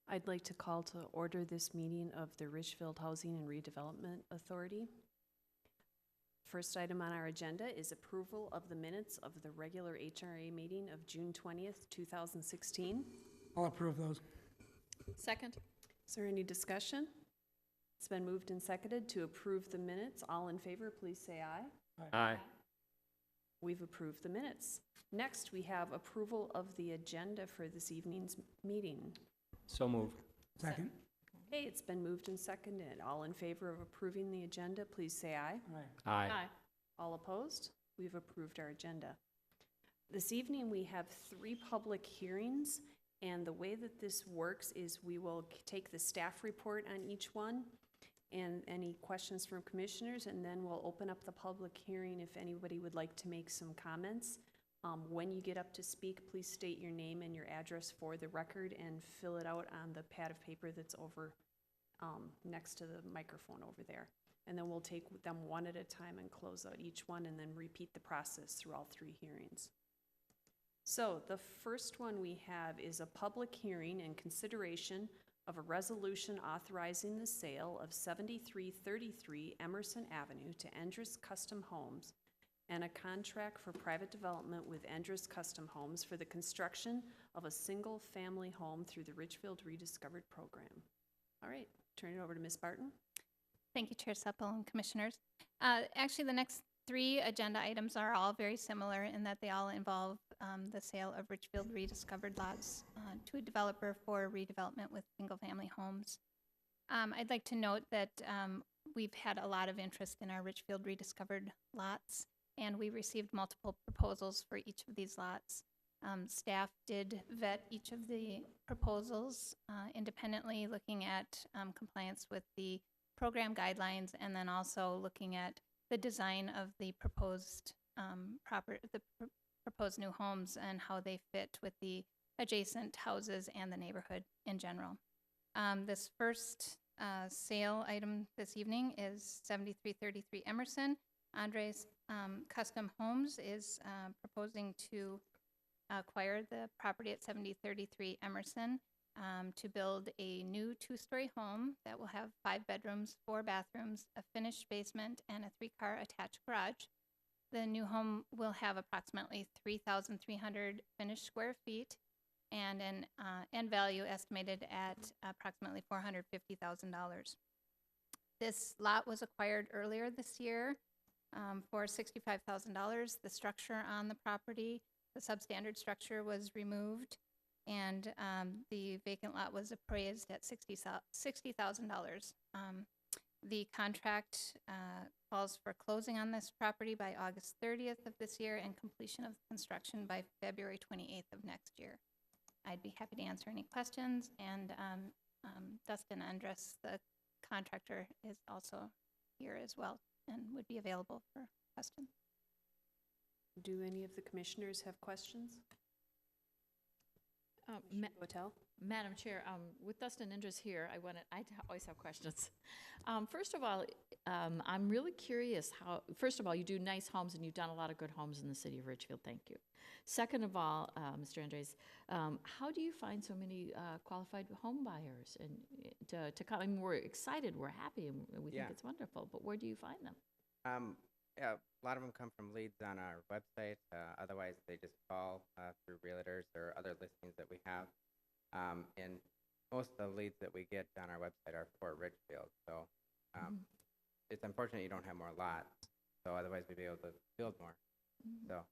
I'd like to call to order this meeting of the Richfield Housing and Redevelopment Authority. First item on our agenda is approval of the minutes of the regular HRA meeting of June 20th, 2016. I'll approve those. Second. Is there any discussion? It's been moved and seconded to approve the minutes. All in favor, please say aye. Aye. We've approved the minutes. Next, we have approval of the agenda for this evening's meeting. So moved. Second. Okay, it's been moved and seconded. All in favor of approving the agenda, please say aye. Aye. All opposed? We've approved our agenda. This evening, we have 3 public hearings, and the way that this works is we will take the staff report on each one and any questions from commissioners, and then we'll open up the public hearing if anybody would like to make some comments. When you get up to speak, please state your name and your address for the record and fill it out on the pad of paper that's over next to the microphone over there. And then we'll take them one at a time and close out each one and then repeat the process through all 3 hearings. So the first one we have is a public hearing and consideration of a resolution authorizing the sale of 7333 Emerson Avenue to Endress Custom Homes and a contract for private development with Endress Custom Homes for the construction of a single-family home through the Richfield Rediscovered program. All right, turn it over to Ms. Barton. Thank you, Chair Supple and Commissioners. Actually, the next 3 agenda items are all very similar in that they all involve the sale of Richfield Rediscovered lots to a developer for redevelopment with single-family homes. I'd like to note that we've had a lot of interest in our Richfield Rediscovered lots, and we received multiple proposals for each of these lots. Staff did vet each of the proposals independently, looking at compliance with the program guidelines, and then also looking at the design of the proposed proposed new homes and how they fit with the adjacent houses and the neighborhood in general. This first sale item this evening is 7333 Emerson. Andres Custom Homes is proposing to acquire the property at 7033 Emerson to build a new 2-story home that will have 5 bedrooms, 4 bathrooms, a finished basement, and a 3-car attached garage. The new home will have approximately 3,300 finished square feet and an end value estimated at approximately $450,000. This lot was acquired earlier this year for $65,000. The structure on the property, the substandard structure, was removed, and the vacant lot was appraised at $60,000. The contract calls for closing on this property by August 30th of this year and completion of construction by February 28th of next year. I'd be happy to answer any questions, and Dustin Andress, the contractor, is also here as well and would be available for questions. Do any of the commissioners have questions? Hotel? Madam Chair, with Dustin Indris here, I always have questions. First of all, I'm really curious how, first of all, you do nice homes and you've done a lot of good homes in the city of Richfield. Thank you. Second of all, Mr. Andres, how do you find so many qualified home buyers and to come? I mean, we're excited, we're happy, and we think it's wonderful, but where do you find them? Yeah, a lot of them come from leads on our website. Otherwise, they just call through realtors or other listings that we have. And most of the leads that we get on our website are for Richfield. So it's unfortunate you don't have more lots. So otherwise, we'd be able to build more. So.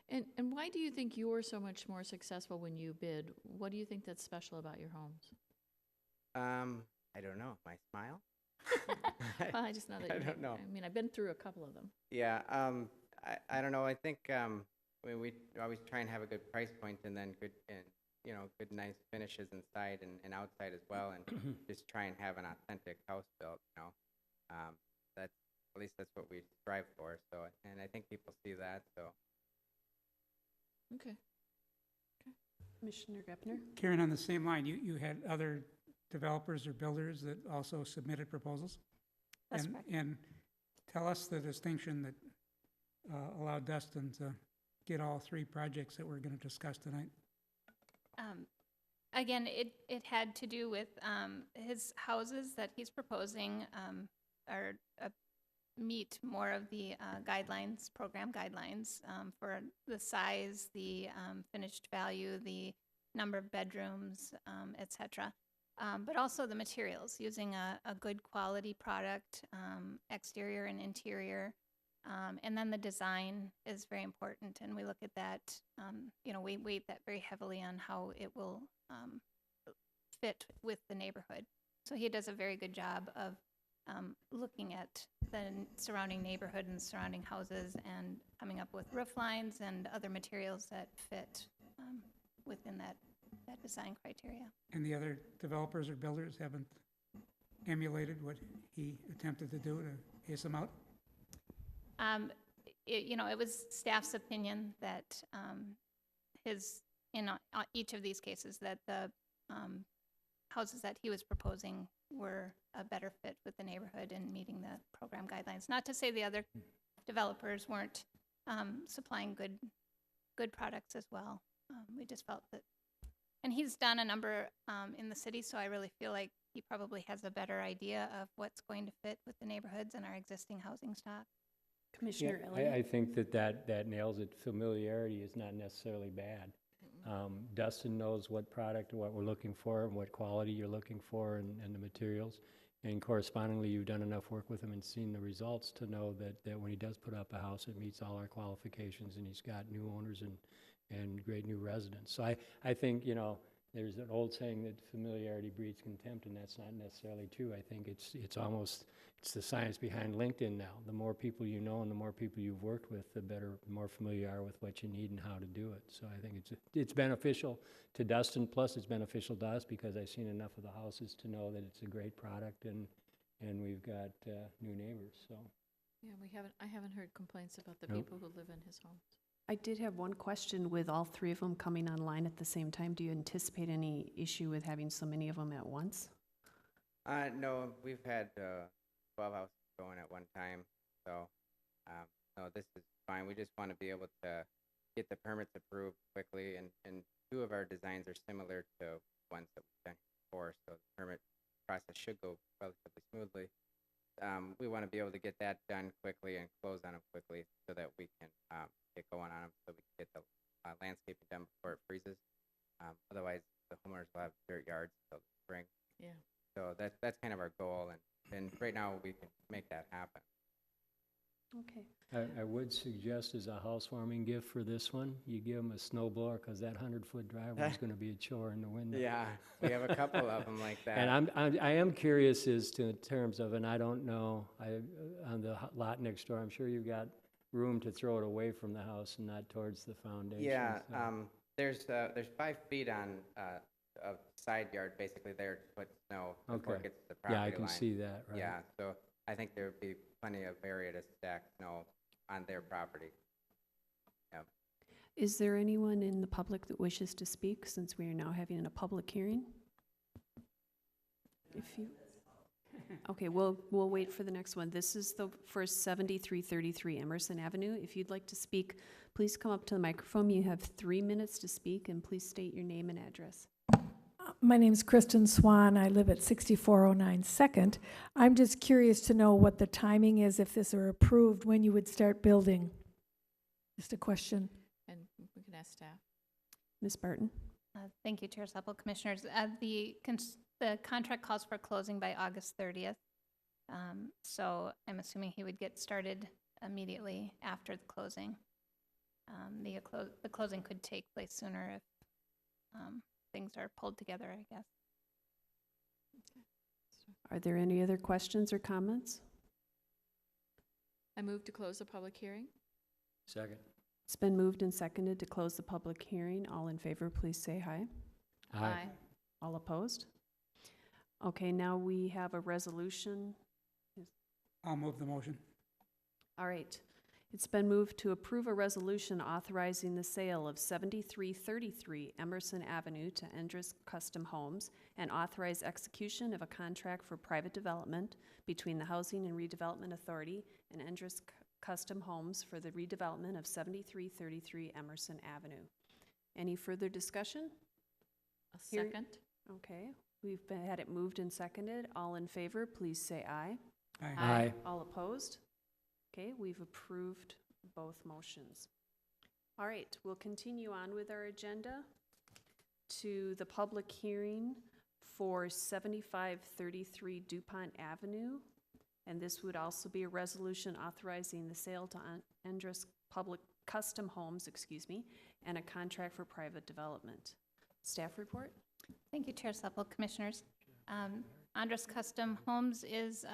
And why do you think you were so much more successful when you bid? What do you think that's special about your homes? I don't know. My smile? Well, I just know that I don't know. I mean, I've been through a couple of them. Yeah, I don't know. I think we always try and have a good price point, and then good nice finishes inside and outside as well, and just try and have an authentic house built. That's at least that's what we strive for. So, and I think people see that. So. Okay. Commissioner Gepner? Karen, on the same line, you had other developers or builders that also submitted proposals? That's correct. And tell us the distinction that allowed Dustin to get all 3 projects that we're going to discuss tonight. Again, it had to do with his houses that he's proposing are meet more of the guidelines, program guidelines for the size, the finished value, the number of bedrooms, et cetera. But also the materials, using a good quality product, exterior and interior. And then the design is very important, and we look at that, we weight that very heavily on how it will fit with the neighborhood. So he does a very good job of looking at the surrounding neighborhood and surrounding houses and coming up with roof lines and other materials that fit within that design criteria. And the other developers or builders haven't emulated what he attempted to do to ace them out? It was staff's opinion that in each of these cases, that the houses that he was proposing were a better fit with the neighborhood and meeting the program guidelines. Not to say the other developers weren't supplying good products as well. We just felt that, and he's done a number in the city, so I really feel like he probably has a better idea of what's going to fit with the neighborhoods and our existing housing stock. Commissioner Yeah, Elliott? I think that nails it. Familiarity is not necessarily bad. Dustin knows what product, what we're looking for, and what quality you're looking for, and the materials. And correspondingly, you've done enough work with him and seen the results to know that when he does put up a house, it meets all our qualifications, and he's got new owners and great new residents. So I think, there's an old saying that familiarity breeds contempt, and that's not necessarily true. I think it's the science behind LinkedIn now. The more people you know and the more people you've worked with, the more familiar you are with what you need and how to do it. So I think it's beneficial to Dustin, plus it's beneficial to us because I've seen enough of the houses to know that it's a great product, and we've got new neighbors. So Yeah, I haven't heard complaints about the Nope. people who live in his homes. I did have one question. With all three of them coming online at the same time, do you anticipate any issue with having so many of them at once? No, we've had 12 houses going at one time, so no, this is fine. We just want to be able to get the permits approved quickly, and two of our designs are similar to ones that we've done before, so the permit process should go relatively smoothly. We want to be able to get that done quickly and close on them quickly so that we can get going on them, so we can get the landscaping done before it freezes. Otherwise, the homeowners will have dirt yards until the spring. Yeah. So that's kind of our goal, and right now we can make that happen. Okay. I would suggest as a housewarming gift for this one, you give them a snow blower, because that 100-foot driveway is going to be a chore in the winter. Yeah, we have a couple of them like that. And I am curious as to in terms of, and I don't know, on the lot next door, I'm sure you've got room to throw it away from the house and not towards the foundation. Yeah, so. there's 5 feet on a side yard basically there to put snow before it Okay. gets to the property Yeah, I line. can see that, right? Yeah, so I think there would be plenty of area to stack snow on their property. Is there anyone in the public that wishes to speak, since we are now having a public hearing? Okay, we'll wait for the next one. This is the first 7333 Emerson Avenue. If you'd like to speak, please come up to the microphone. You have 3 minutes to speak, and please state your name and address. My name's Kristen Swan. I live at 6409 Second. I'm just curious to know what the timing is, if this are approved, when you would start building. Just a question. And we can ask staff. Ms. Barton? Thank you, Chair Supple, Commissioners. The contract calls for closing by August 30th. So I'm assuming he would get started immediately after the closing. The closing could take place sooner if things are pulled together, I guess. Are there any other questions or comments? I move to close the public hearing. Second. It's been moved and seconded to close the public hearing. All in favor, please say aye. Aye. All opposed? Okay, now we have a resolution. I'll move the motion. All right. It's been moved to approve a resolution authorizing the sale of 7333 Emerson Avenue to Endress Custom Homes and authorize execution of a contract for private development between the Housing and Redevelopment Authority and Endress Custom Homes for the redevelopment of 7333 Emerson Avenue. Any further discussion? A Here- second? Okay, had it moved and seconded. All in favor, please say aye. Aye. All opposed? Okay, we've approved both motions. All right, we'll continue on with our agenda to the public hearing for 7533 DuPont Avenue. And this would also be a resolution authorizing the sale to Andrus Public Custom Homes, and a contract for private development. Staff report? Thank you, Chair Supple, Commissioners. Andres Custom Homes is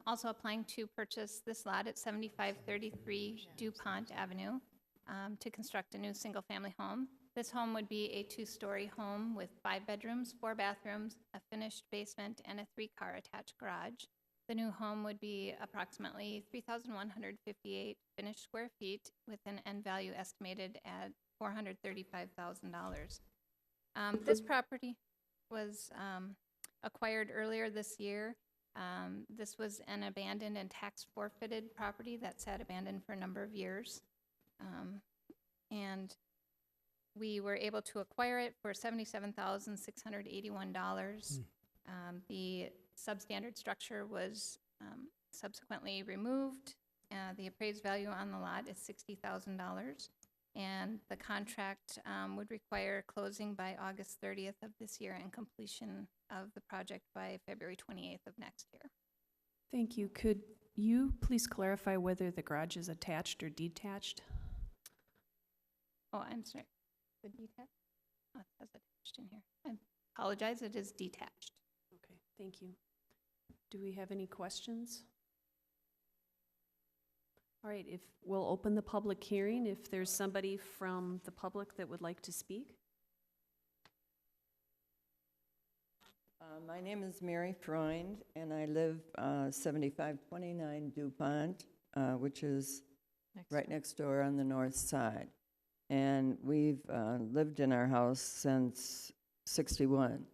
also applying to purchase this lot at 7533 DuPont Avenue to construct a new single-family home. This home would be a two-story home with 5 bedrooms, 4 bathrooms, a finished basement, and a 3-car attached garage. The new home would be approximately 3,158 finished square feet with an end value estimated at $435,000. This property was acquired earlier this year. This was an abandoned and tax forfeited property that sat abandoned for a number of years. And we were able to acquire it for $77,681. The substandard structure was subsequently removed. The appraised value on the lot is $60,000. And the contract would require closing by August 30th of this year and completion of the project by February 28th of next year. Thank you. Could you please clarify whether the garage is attached or detached? Oh, I'm sorry. The detached? Oh, it says attached in here. I apologize, it is detached. Okay, thank you. Do we have any questions? All right, we'll open the public hearing. If there's somebody from the public that would like to speak? My name is Mary Freund, and I live 7529 DuPont, which is right next door on the north side. And we've lived in our house since '61.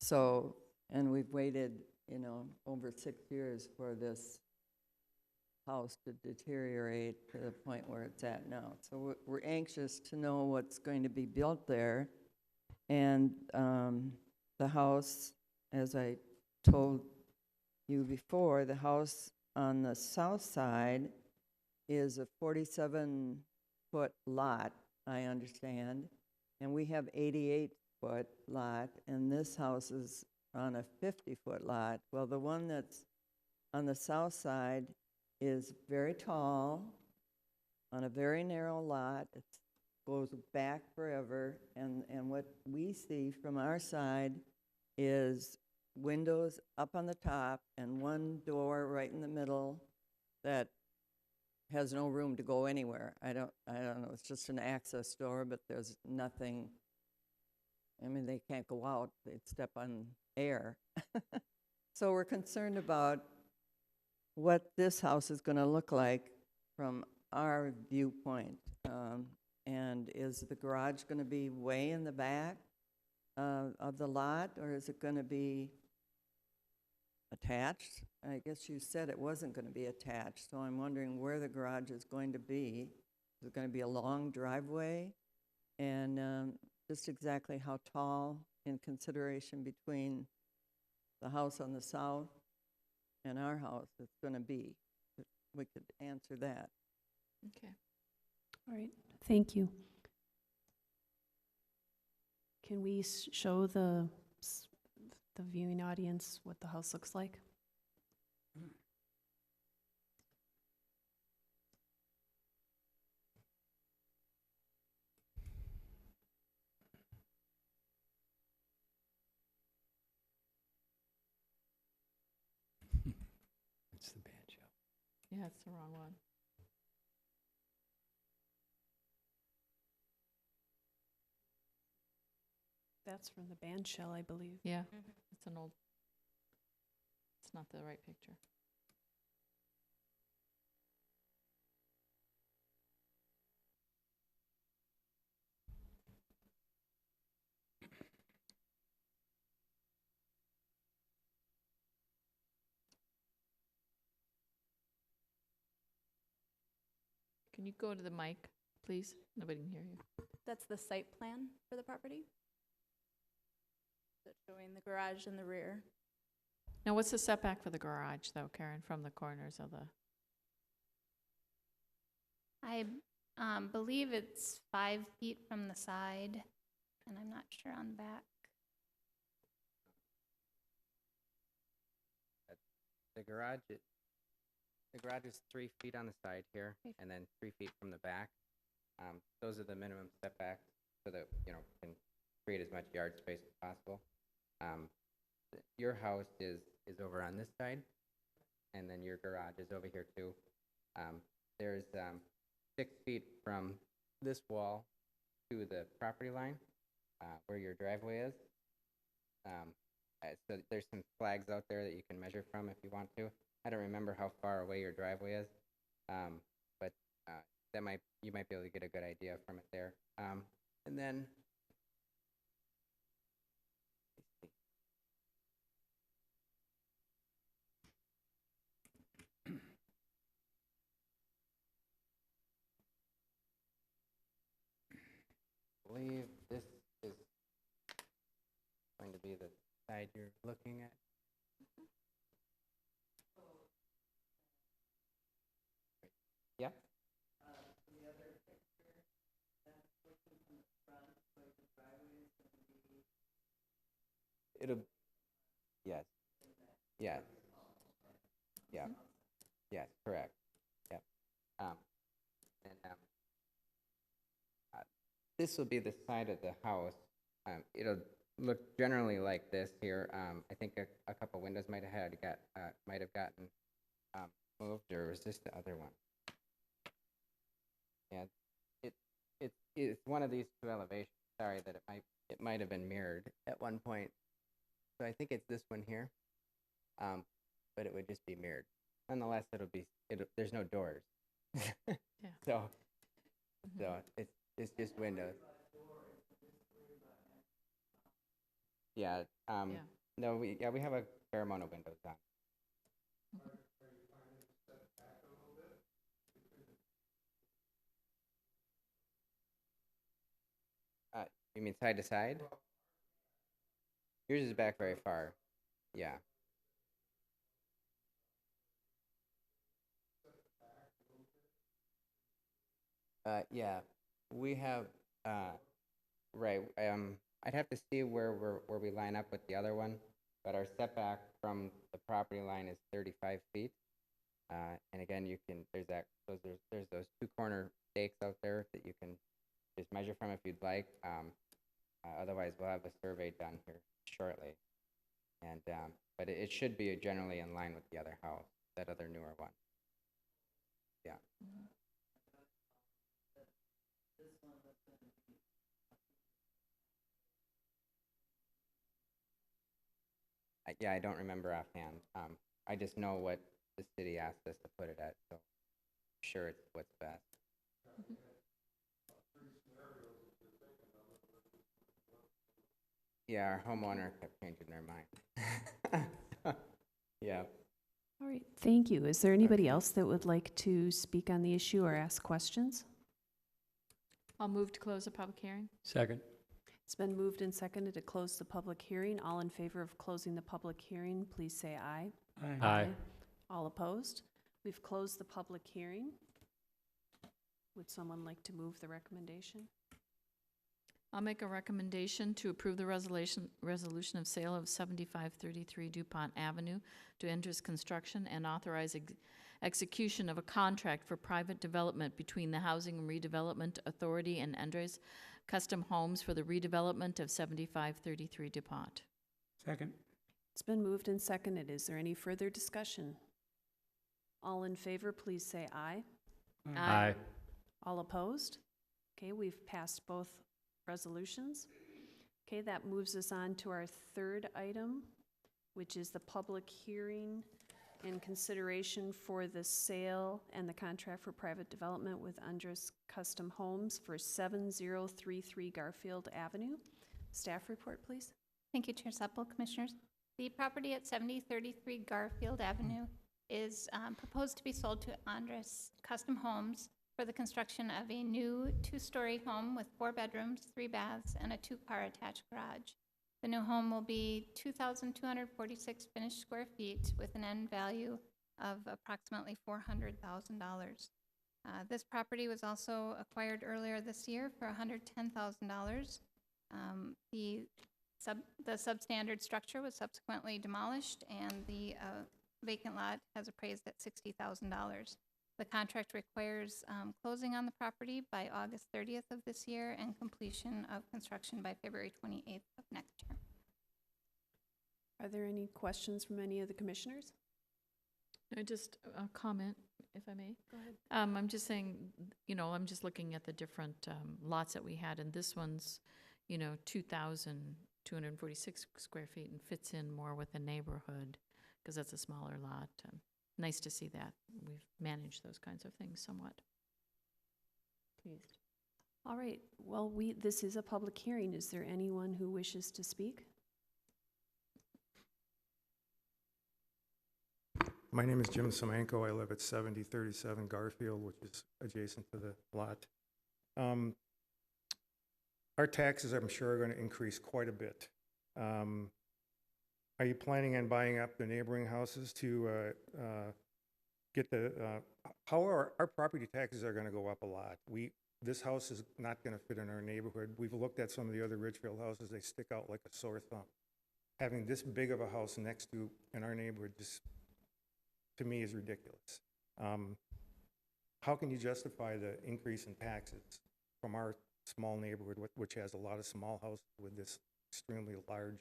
So, and we've waited, over 6 years for this house to deteriorate to the point where it's at now. So we're anxious to know what's going to be built there. And the house, as I told you before, the house on the south side is a 47-foot lot, I understand, and we have 88-foot lot, and this house is on a 50-foot lot. Well, the one that's on the south side is very tall, on a very narrow lot. It goes back forever, and what we see from our side is windows up on the top and one door right in the middle that has no room to go anywhere. I don't know, it's just an access door, but there's nothing. I mean, they can't go out, they'd step on air. So we're concerned about what this house is going to look like from our viewpoint. And is the garage going to be way in the back of the lot, or is it going to be attached? I guess you said it wasn't going to be attached, so I'm wondering where the garage is going to be. Is it going to be a long driveway? And just exactly how tall, in consideration between the house on the south and our house, it's going to be. If we could answer that. Okay. All right, thank you. Can we show the viewing audience what the house looks like? It's the band show. Yeah, it's the wrong one. That's from the band shell, I believe. Yeah, it's an old, it's not the right picture. Can you go to the mic, please? Nobody can hear you. That's the site plan for the property? that's showing the garage in the rear. Now, what's the setback for the garage, though, Karen, from the corners of the? I believe it's 5 feet from the side, and I'm not sure on the back. The garage, the garage is 3 feet on the side here, 3 and then 3 feet from the back. Those are the minimum setbacks, so that, you know, can create as much yard space as possible. Your house is over on this side, and then your garage is over here too. There's 6 feet from this wall to the property line, where your driveway is. So there's some flags out there that you can measure from if you want to. I don't remember how far away your driveway is, but you might be able to get a good idea from it there. And then, I believe this is going to be the side you're looking at. Yeah. It'll, yes, yes, yeah, yes, correct, yep. This will be the side of the house. It'll look generally like this here. I think a couple windows might have gotten moved, or was this the other one? Yeah, it's one of these two elevations. Sorry that it might have been mirrored at one point. So I think it's this one here, but it would just be mirrored. Nonetheless, there's no doors. Yeah. So it's just windows. Yeah. Yeah. No, we have a fair amount of windows on. You mean side to side? Yours is back very far. Yeah. Yeah. We have right. I'd have to see where we line up with the other one, but our setback from the property line is 35 feet. And again, there's those two corner stakes out there that you can just measure from if you'd like. Otherwise, we'll have a survey done here shortly. And but it should be generally in line with the other house, that other newer one. Yeah. Yeah, I don't remember offhand. I just know what the city asked us to put it at, so I'm sure it's what's best. Yeah, our homeowner kept changing their mind. Yeah. All right, thank you. Is there anybody else that would like to speak on the issue or ask questions? I'll move to close the public hearing. Second. It's been moved and seconded to close the public hearing. All in favor of closing the public hearing, please say aye. Aye. All opposed? We've closed the public hearing. Would someone like to move the recommendation? I'll make a recommendation to approve the resolution of sale of 7533 DuPont Avenue to Endress Construction and authorize execution of a contract for private development between the Housing and Redevelopment Authority and Endress Custom Homes for the redevelopment of 7533 DuPont. Second. It's been moved and seconded. Is there any further discussion? All in favor, please say aye. Aye. All opposed? Okay, we've passed both resolutions. Okay, that moves us on to our third item, which is the public hearing and consideration for the sale and the contract for private development with Endress Custom Homes for 7033 Garfield Avenue. Staff report, please. Thank you, Chair Supple, Commissioners. The property at 7033 Garfield Avenue is proposed to be sold to Endress Custom Homes for the construction of a new 2-story home with 4 bedrooms, 3 baths, and a 2-car attached garage. The new home will be 2,246 finished square feet with an end value of approximately $400,000. This property was also acquired earlier this year for $110,000. The substandard structure was subsequently demolished, and the vacant lot has appraised at $60,000. The contract requires closing on the property by August 30th of this year and completion of construction by February 28th of next year. Are there any questions from any of the commissioners? I just a comment, if I may. Go ahead. I'm just saying, I'm just looking at the different lots that we had, and this one's, 2,246 square feet and fits in more with the neighborhood because that's a smaller lot. Nice to see that we've managed those kinds of things somewhat. Pleased. All right, well, this is a public hearing. Is there anyone who wishes to speak? My name is Jim Semenko. I live at 7037 Garfield, which is adjacent to the lot. Our taxes, I'm sure, are going to increase quite a bit. Are you planning on buying up the neighboring houses to get the, how are our property taxes are going to go up a lot? This house is not going to fit in our neighborhood. We've looked at some of the other Richfield houses. They stick out like a sore thumb. Having this big of a house next to in our neighborhood just, to me, is ridiculous. How can you justify the increase in taxes from our small neighborhood, which has a lot of small houses, with this extremely large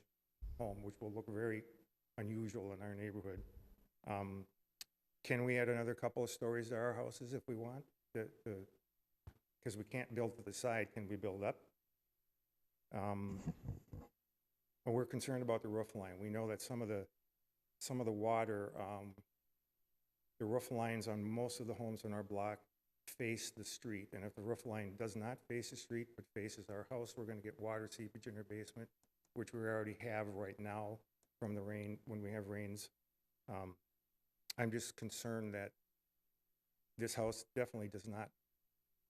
home, which will look very unusual in our neighborhood? Can we add another couple of stories to our houses if we want? Because we can't build to the side. Can we build up? But we're concerned about the roof line. We know that some of the water, the roof lines on most of the homes in our block face the street. And if the roof line does not face the street but faces our house, we're going to get water seepage in our basement, which we already have right now from the rain, when we have rains. I'm just concerned that this house definitely does not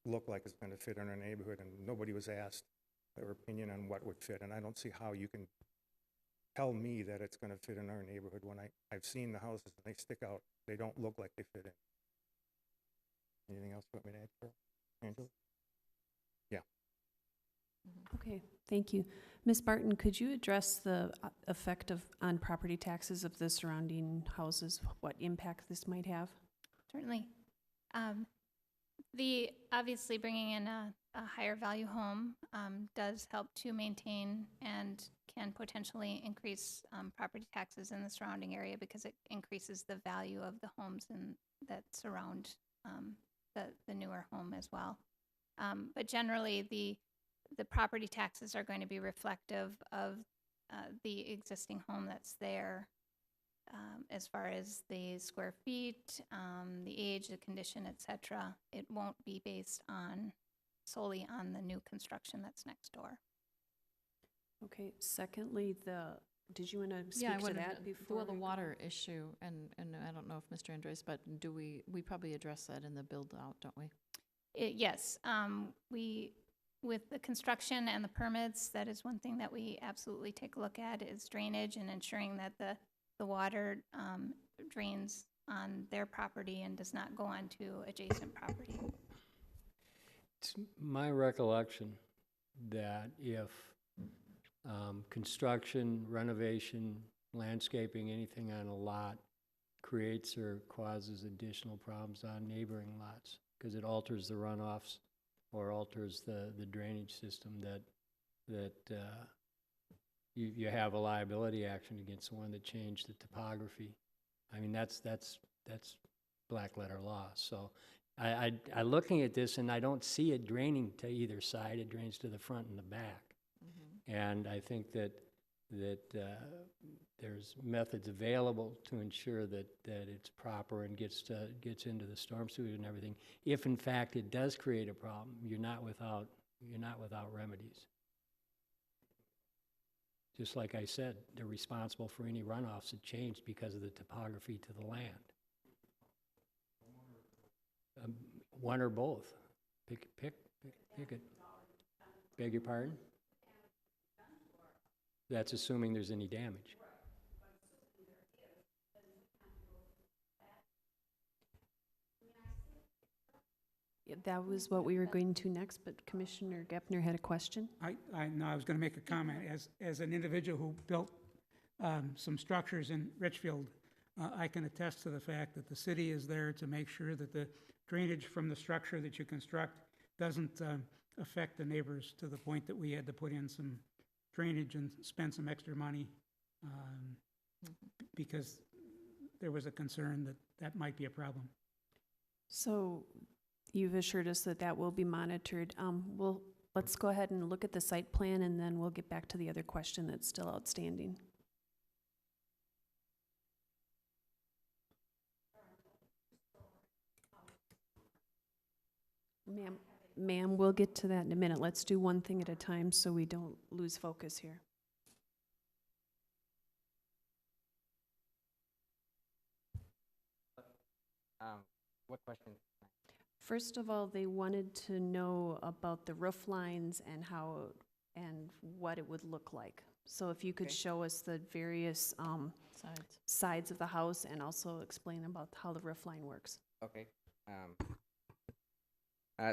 look like it's going to fit in our neighborhood, and nobody was asked their opinion on what would fit. And I don't see how you can tell me that it's going to fit in our neighborhood when I've seen the houses and they stick out. They don't look like they fit in. Anything else you want me to add, Carol? Angela? Yeah. Okay, thank you. Ms. Barton, could you address the effect on property taxes of the surrounding houses, what impact this might have? Certainly. Obviously bringing in a higher value home does help to maintain and can potentially increase property taxes in the surrounding area because it increases the value of the homes that surround the newer home as well. But generally, the property taxes are going to be reflective of the existing home that's there, as far as the square feet, the age, the condition, etc. It won't be based solely on the new construction that's next door. Okay, secondly, did you want to speak to that before? Well, the water issue, and I don't know if Mr. Andres, but do we probably address that in the build out, don't we? Yes, with the construction and the permits, that is one thing that we absolutely take a look at is drainage and ensuring that the water drains on their property and does not go onto adjacent property. It's my recollection that if construction, renovation, landscaping, anything on a lot creates or causes additional problems on neighboring lots, because it alters the runoffs or alters the drainage system, that you have a liability action against the one that changed the topography. I mean, that's black letter law. So I looking at this, and I don't see it draining to either side. It drains to the front and the back. Mm-hmm. And I think that there's methods available to ensure that it's proper and gets into the storm sewage and everything. If in fact it does create a problem, you're not without remedies. Just like I said, they're responsible for any runoffs that changed because of the topography to the land. One or both. Pick it. Beg your pardon? That's assuming there's any damage. Yeah, that was what we were going to next, but Commissioner Gepner had a question. No, I was going to make a comment. As an individual who built some structures in Richfield, I can attest to the fact that the city is there to make sure that the drainage from the structure that you construct doesn't affect the neighbors to the point that we had to put in some drainage and spend some extra money because there was a concern that that might be a problem. So you've assured us that that will be monitored. Let's go ahead and look at the site plan, and then we'll get back to the other question that's still outstanding. Ma'am, we'll get to that in a minute. Let's do one thing at a time so we don't lose focus here. What question? First of all, they wanted to know about the roof lines and how and what it would look like. So if you could Okay. show us the various sides of the house and also explain about how the roof line works. Okay.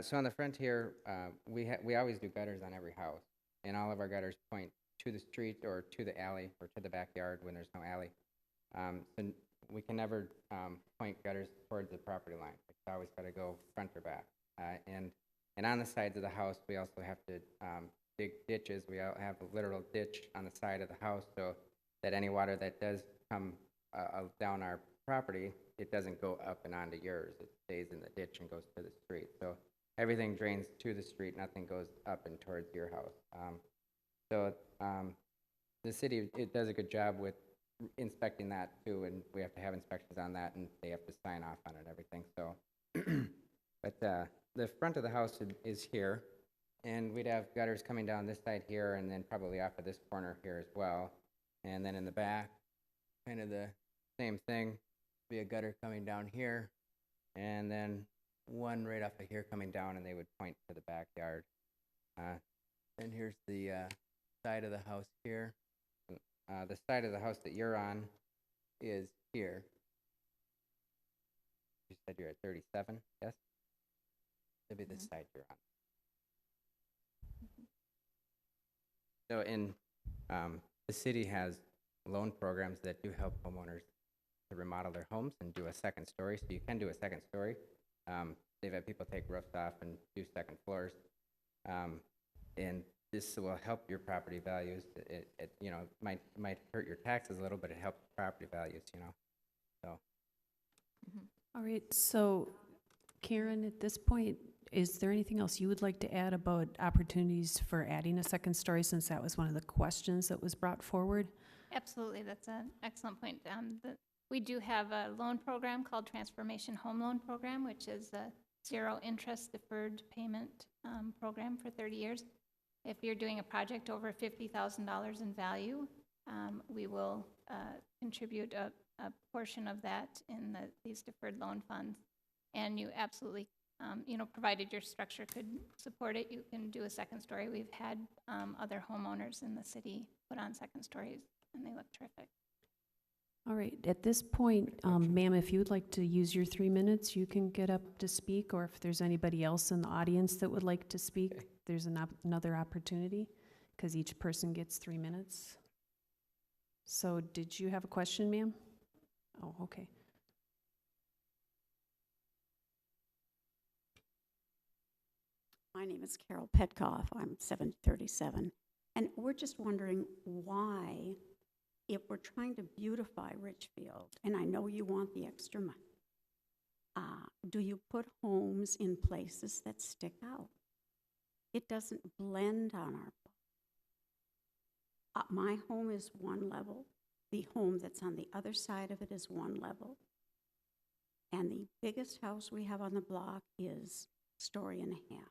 So on the front here, we always do gutters on every house, and all of our gutters point to the street or to the alley or to the backyard when there's no alley. So we can never point gutters towards the property line. It's always got to go front or back. And on the sides of the house, we also have to dig ditches. We have a literal ditch on the side of the house so that any water that does come down our property, it doesn't go up and onto yours. It stays in the ditch and goes to the street. So everything drains to the street. Nothing goes up and towards your house. The city, it does a good job with inspecting that too, and we have to have inspections on that, and they have to sign off on it and everything. So, but the front of the house is here, and we'd have gutters coming down this side here, and then probably off of this corner here as well. And then in the back, kind of the same thing. Be a gutter coming down here, and then one right off of here coming down, and they would point to the backyard. And here's the side of the house here. The side of the house that you're on is here. You said you're at 37, yes? That'd be the side you're on. So the city has loan programs that do help homeowners to remodel their homes and do a second story. So you can do a second story. They've had people take roofs off and do second floors. And this will help your property values. It might hurt your taxes a little, but it helps property values, So. All right, so Karen, at this point, is there anything else you would like to add about opportunities for adding a second story, since that was one of the questions that was brought forward? Absolutely, that's an excellent point. We do have a loan program called Transformation Home Loan Program, which is a zero interest deferred payment program for 30 years. If you're doing a project over $50,000 in value, we will contribute a portion of that in these deferred loan funds. And you absolutely, provided your structure could support it, you can do a second story. We've had other homeowners in the city put on second stories, and they look terrific. All right, at this point, ma'am, if you would like to use your 3 minutes, you can get up to speak, or if there's anybody else in the audience that would like to speak, there's another opportunity, because each person gets 3 minutes. So did you have a question, ma'am? Oh, okay. My name is Carol Petkoff. I'm 737. And we're just wondering why, if we're trying to beautify Richfield, and I know you want the extra money, do you put homes in places that stick out? It doesn't blend on our block. My home is one level. The home that's on the other side of it is one level. And the biggest house we have on the block is a story and a half.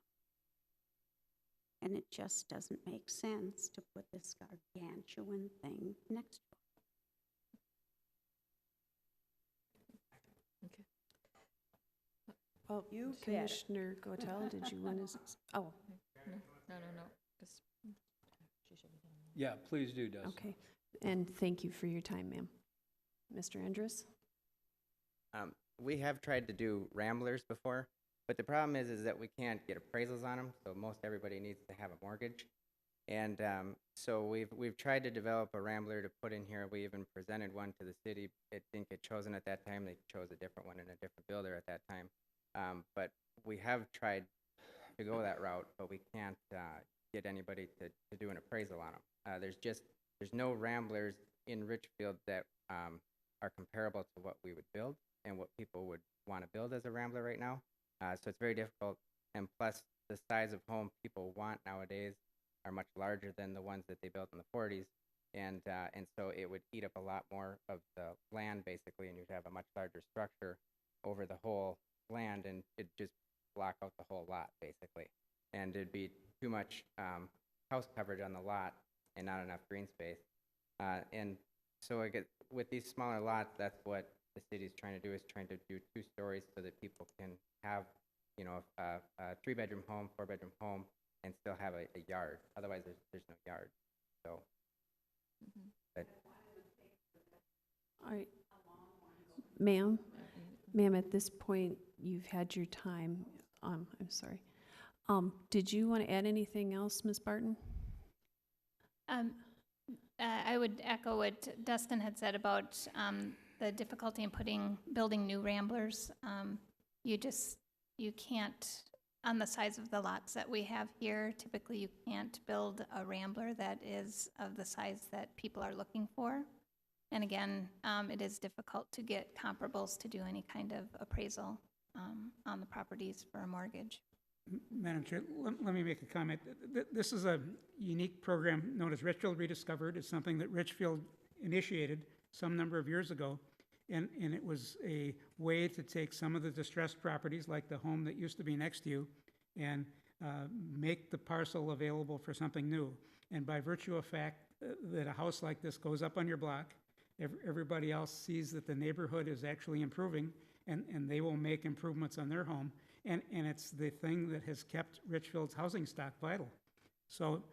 And it just doesn't make sense to put this gargantuan thing next to it. Okay. Well, You said it. Commissioner Gotel, did you want to? Oh, No. 'Cause she should be getting Yeah, please do, Dustin. Okay, and thank you for your time, ma'am. Mr. Andrus? We have tried to do ramblers before, but the problem is that we can't get appraisals on them, so most everybody needs to have a mortgage. And so we've tried to develop a rambler to put in here. We even presented one to the city. It didn't get chosen at that time. They chose a different one and a different builder at that time. But we have tried to go that route, but we can't get anybody to do an appraisal on them. There's no ramblers in Richfield that are comparable to what we would build and what people would want to build as a rambler right now. So it's very difficult. And plus, the size of home people want nowadays are much larger than the ones that they built in the 40s. And so it would eat up a lot more of the land, basically, and you'd have a much larger structure over the whole land, and it'd just block out the whole lot, basically. And it'd be too much house coverage on the lot and not enough green space. And so I get, with these smaller lots, that's what the city's trying to do, is trying to do 2 stories so that people can have, you know, a 3-bedroom home, 4-bedroom home, and still have a yard. Otherwise, there's no yard. So, but All right. Ma'am, at this point, you've had your time. I'm sorry. Did you want to add anything else, Ms. Barton? I would echo what Dustin had said about the difficulty in building new ramblers. You can't, on the size of the lots that we have here, typically you can't build a rambler that is of the size that people are looking for. And again, it is difficult to get comparables to do any kind of appraisal on the properties for a mortgage. Madam Chair, let me make a comment. This is a unique program known as Richfield Rediscovered. It's something that Richfield initiated some number of years ago, and it was a way to take some of the distressed properties, like the home that used to be next to you, and make the parcel available for something new. And by virtue of fact that a house like this goes up on your block, everybody else sees that the neighborhood is actually improving, and they will make improvements on their home. And it's the thing that has kept Richfield's housing stock vital. So,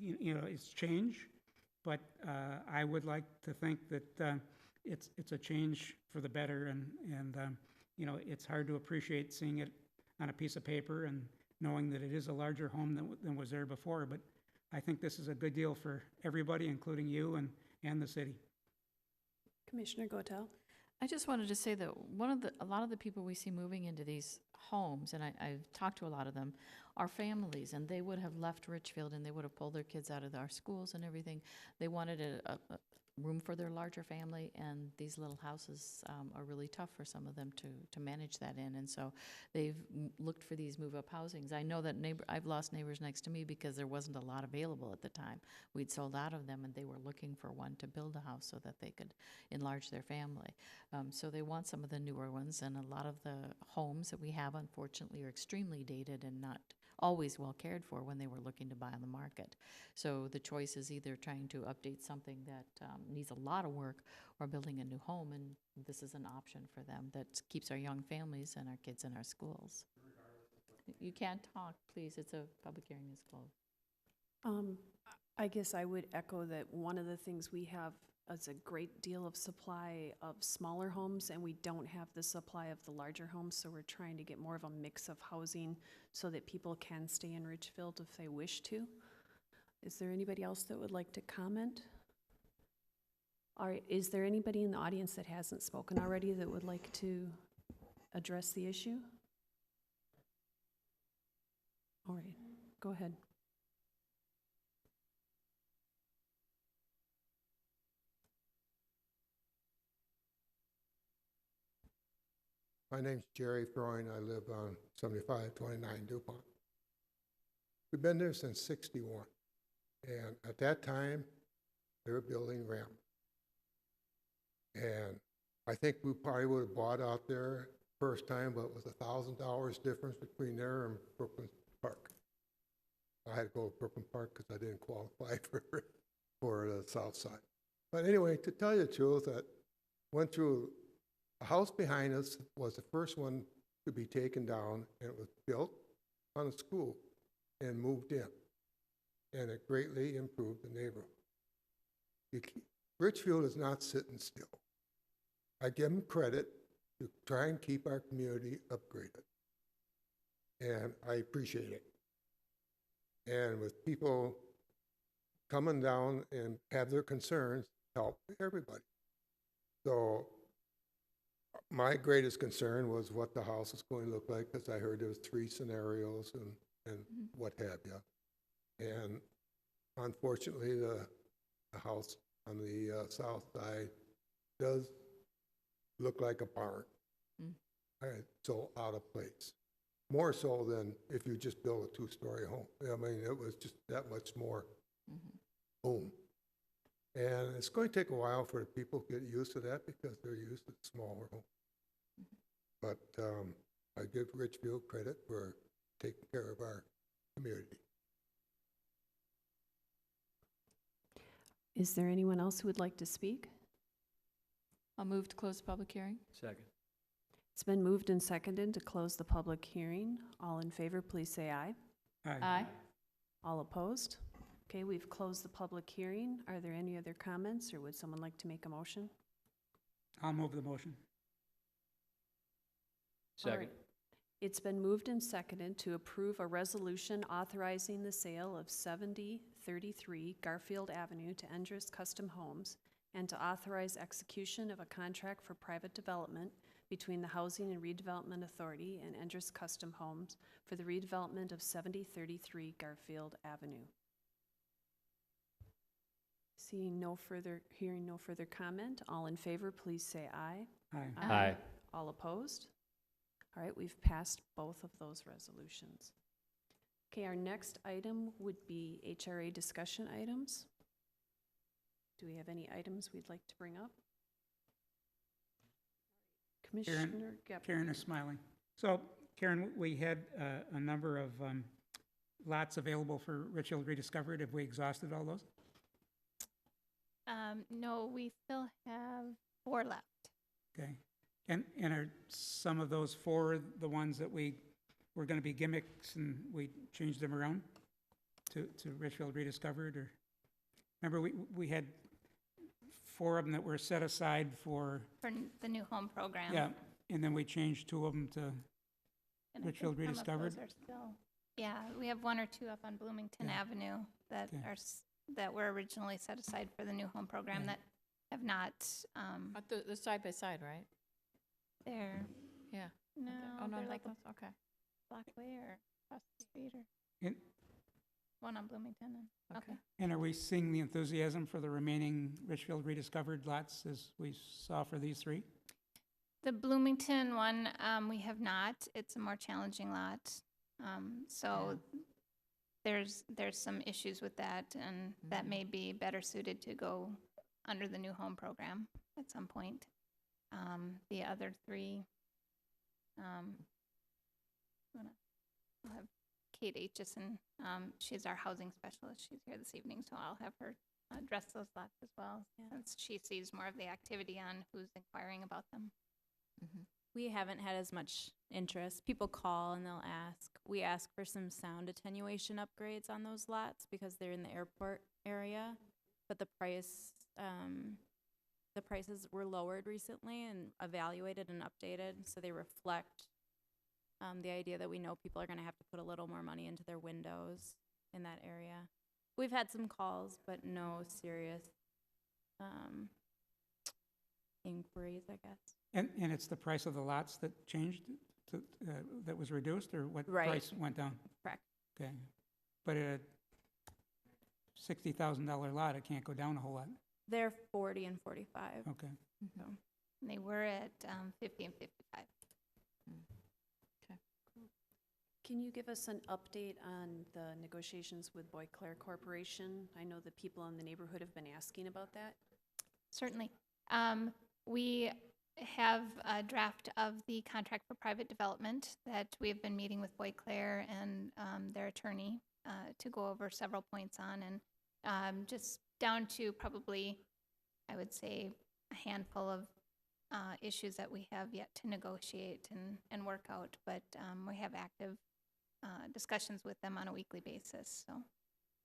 you know, it's change, but I would like to think that it's a change for the better, and you know, it's hard to appreciate seeing it on a piece of paper and knowing that it is a larger home than was there before. But I think this is a good deal for everybody, including you and the city. Commissioner Gotel? I just wanted to say that a lot of the people we see moving into these homes, and I've talked to a lot of them, are families, and they would have left Richfield and they would have pulled their kids out of our schools and everything. They wanted a room for their larger family, and these little houses are really tough for some of them to manage that in, and so they've looked for these move-up housings. I know that I've lost neighbors next to me because there wasn't a lot available at the time. We'd sold out of them, and they were looking for one to build a house so that they could enlarge their family. So they want some of the newer ones, and a lot of the homes that we have, unfortunately, are extremely dated and not always well cared for when they were looking to buy on the market. So the choice is either trying to update something that needs a lot of work or building a new home, and this is an option for them that keeps our young families and our kids in our schools. You can't talk, please. It's a public hearing is closed. I guess I would echo that one of the things we have is a great deal of supply of smaller homes, and we don't have the supply of the larger homes, so we're trying to get more of a mix of housing so that people can stay in Richfield if they wish to. Is there anybody else that would like to comment? All right, is there anybody in the audience that hasn't spoken already that would like to address the issue? All right, go ahead. My name's Jerry Freund. I live on 7529 DuPont. We've been there since '61, and at that time, they were building ramp. And I think we probably would have bought out there first time, but it was $1,000 difference between there and Brooklyn Park. I had to go to Brooklyn Park because I didn't qualify for the south side. But anyway, to tell you the truth, that went through. The house behind us was the first one to be taken down, and it was built on a school and moved in. and it greatly improved the neighborhood. Richfield is not sitting still. I give them credit to try and keep our community upgraded, and I appreciate it. And with people coming down and have their concerns, help everybody. So my greatest concern was what the house is going to look like, because I heard there was 3 scenarios and what have you. And unfortunately, the house on the south side does look like a barn. So out of place. More so than if you just build a 2-story home. I mean, it was just that much more boom. And it's going to take a while for the people to get used to that because they're used to smaller homes. But I give Richfield credit for taking care of our community. Is there anyone else who would like to speak? I'll move to close the public hearing. Second. It's been moved and seconded to close the public hearing. All in favor, please say aye. Aye. All opposed? Okay, we've closed the public hearing. Are there any other comments, or would someone like to make a motion? I'll move the motion. All Second. right. It's been moved and seconded to approve a resolution authorizing the sale of 7033 Garfield Avenue to Endress Custom Homes and to authorize execution of a contract for private development between the Housing and Redevelopment Authority and Endress Custom Homes for the redevelopment of 7033 Garfield Avenue. Hearing no further comment, all in favor, please say aye. Aye. Aye. All opposed? All right, we've passed both of those resolutions. Okay, our next item would be HRA discussion items. Do we have any items we'd like to bring up? Commissioner Gephardt. Karen is smiling. So, Karen, we had a number of lots available for Richfield Rediscovered. Have we exhausted all those? No, we still have 4 left. Okay. And are some of those 4 the ones that we were going to be gimmicks and we changed them around to Richfield Rediscovered? Or remember, we had 4 of them that were set aside for The new home program. yeah, and then we changed 2 of them to And I think Richfield some of Rediscovered? those are still, yeah, we have 1 or 2 up on Bloomington Yeah. Avenue that Okay. are, that were originally set aside for the new home program Yeah. that have not, The side by side, right? they're, Yeah. no, Oh, no, they're not like a those, okay. block away or across the street or And, one on Bloomington and, okay. and are we seeing the enthusiasm for the remaining Richfield Rediscovered lots as we saw for these 3? The Bloomington one, we have not. It's a more challenging lot. So there's some issues with that, and that may be better suited to go under the new home program at some point. The other 3, I'll have Kate Aitchison. She's our housing specialist. She's here this evening, so I'll have her address those lots as well, since she sees more of the activity on who's inquiring about them. We haven't had as much interest. People call and they'll ask. We ask for some sound attenuation upgrades on those lots because they're in the airport area, but the prices were lowered recently and evaluated and updated, so they reflect the idea that we know people are going to have to put a little more money into their windows in that area. We've had some calls, but no serious inquiries, I guess. And it's the price of the lots that changed, to, that was reduced, or what Right. price went down? Correct. Okay. But at a $60,000 lot, it can't go down a whole lot. They're 40 and 45. Okay. So. And they were at 50 and 55. Can you give us an update on the negotiations with Boyclair Corporation? I know the people in the neighborhood have been asking about that. Certainly. We have a draft of the contract for private development that we have been meeting with Boyclair and their attorney to go over several points on, and just down to probably, I would say, a handful of issues that we have yet to negotiate and work out, but we have active discussions with them on a weekly basis, so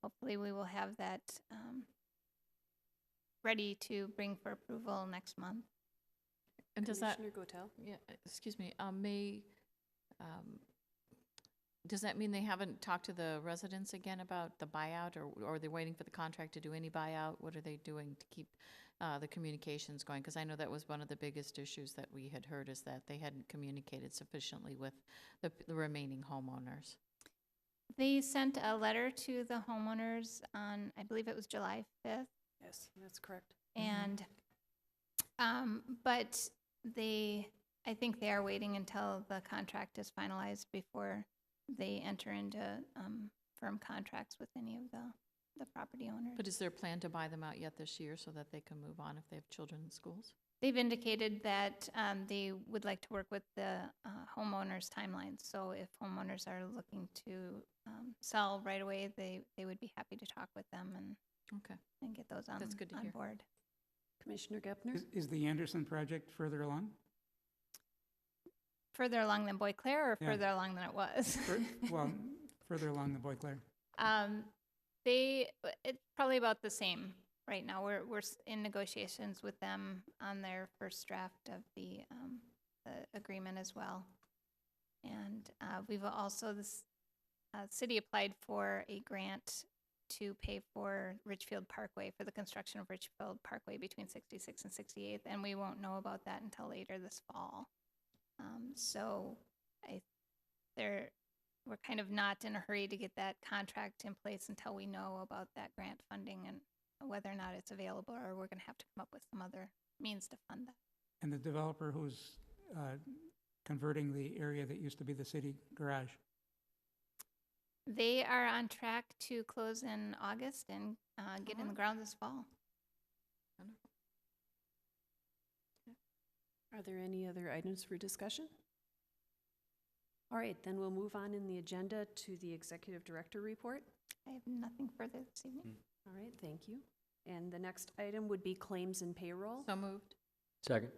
hopefully we will have that ready to bring for approval next month. And does that, Commissioner Gotel? yeah, excuse me, does that mean they haven't talked to the residents again about the buyout, or they're waiting for the contract to do any buyout? What are they doing to keep the communications going? Because I know that was one of the biggest issues that we had heard, is that they hadn't communicated sufficiently with the remaining homeowners. They sent a letter to the homeowners on, I believe it was July 5th. Yes, that's correct. And, but I think they are waiting until the contract is finalized before they enter into firm contracts with any of the property owners. But is there a plan to buy them out yet this year so that they can move on if they have children in schools? They've indicated that they would like to work with the homeowners' timelines. So if homeowners are looking to sell right away, they would be happy to talk with them and Okay. and get those on, That's good to on hear. board. Commissioner Gepner? Is the Anderson project further along? Further along than Bois Claire or Yeah. further along than it was? Well, further along than Bois Claire. It's probably about the same right now. We're in negotiations with them on their first draft of the agreement as well. And we've also, this city applied for a grant to pay for Richfield Parkway, for the construction of Richfield Parkway between 66th and 68th, and we won't know about that until later this fall. So we're kind of not in a hurry to get that contract in place until we know about that grant funding and whether or not it's available, or we're gonna have to come up with some other means to fund that. And the developer who's converting the area that used to be the city garage. They are on track to close in August and get in the ground this fall. Wonderful. Are there any other items for discussion? All right, then we'll move on in the agenda to the executive director report. I have nothing further this evening. All right, thank you. And the next item would be claims and payroll. So moved. Second.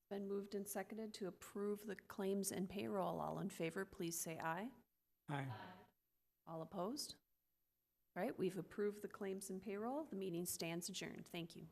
Been moved and seconded to approve the claims and payroll. All in favor, please say aye. Aye. All opposed? All right, we've approved the claims and payroll. The meeting stands adjourned. Thank you.